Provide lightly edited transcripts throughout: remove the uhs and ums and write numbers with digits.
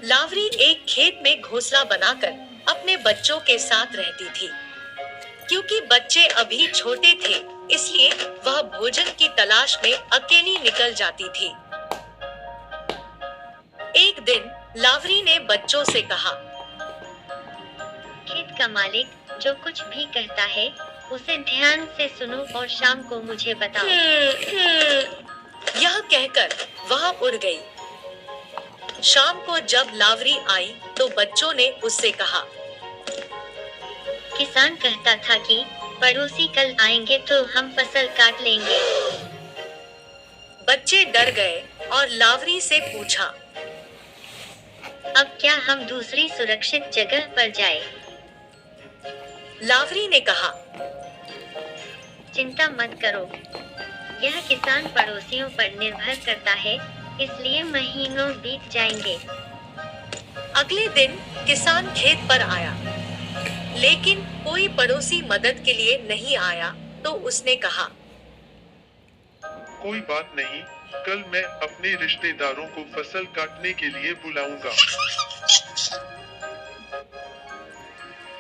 लावरी एक खेत में घोंसला बनाकर अपने बच्चों के साथ रहती थी। क्योंकि बच्चे अभी छोटे थे, इसलिए वह भोजन की तलाश में अकेली निकल जाती थी। एक दिन लावरी ने बच्चों से कहा, खेत का मालिक जो कुछ भी कहता है उसे ध्यान से सुनो और शाम को मुझे बताओ। यह कहकर वह उड़ गई। शाम को जब लावरी आई तो बच्चों ने उससे कहा, किसान कहता था कि पड़ोसी कल आएंगे तो हम फसल काट लेंगे। बच्चे डर गए और लावरी से पूछा, अब क्या हम दूसरी सुरक्षित जगह पर जाएं? लावरी ने कहा, चिंता मत करो, यह किसान पड़ोसियों पर निर्भर करता है, इसलिए महीनों बीत जाएंगे। अगले दिन किसान खेत पर आया, लेकिन कोई पड़ोसी मदद के लिए नहीं आया। तो उसने कहा, कोई बात नहीं, कल मैं अपने रिश्तेदारों को फसल काटने के लिए बुलाऊंगा।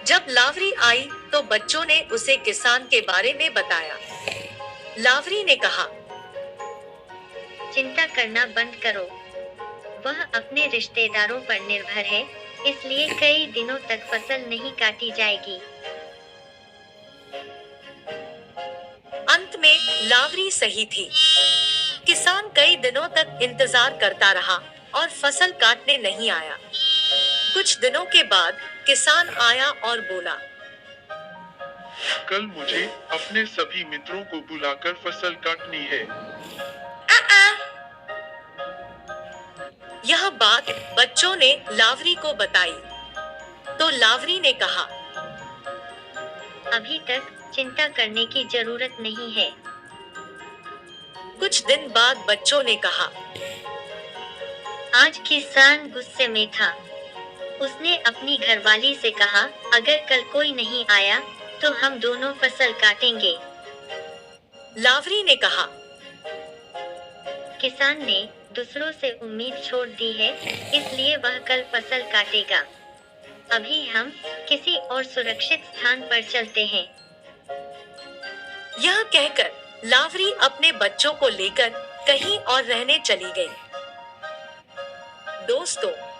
जब लावरी आई तो बच्चों ने उसे किसान के बारे में बताया। लावरी ने कहा, चिंता करना बंद करो, वह अपने रिश्तेदारों पर निर्भर है, इसलिए कई दिनों तक फसल नहीं काटी जाएगी। अंत में लावरी सही थी। किसान कई दिनों तक इंतजार करता रहा और फसल काटने नहीं आया। कुछ दिनों के बाद किसान आया और बोला, कल मुझे अपने सभी मित्रों को बुलाकर फसल काटनी है। यह बात बच्चों ने लावरी को बताई। तो लावरी ने कहा, अभी तक चिंता करने की जरूरत नहीं है। कुछ दिन बाद बच्चों ने कहा, आज किसान गुस्से में था। उसने अपनी घरवाली से कहा, अगर कल कोई नहीं आया तो हम दोनों फसल काटेंगे। लावरी ने कहा, किसान ने दूसरों से उम्मीद छोड़ दी है, इसलिए वह कल फसल काटेगा। अभी हम किसी और सुरक्षित स्थान पर चलते हैं। यह कहकर लावरी अपने बच्चों को लेकर कहीं और रहने चली गई। दोस्तों,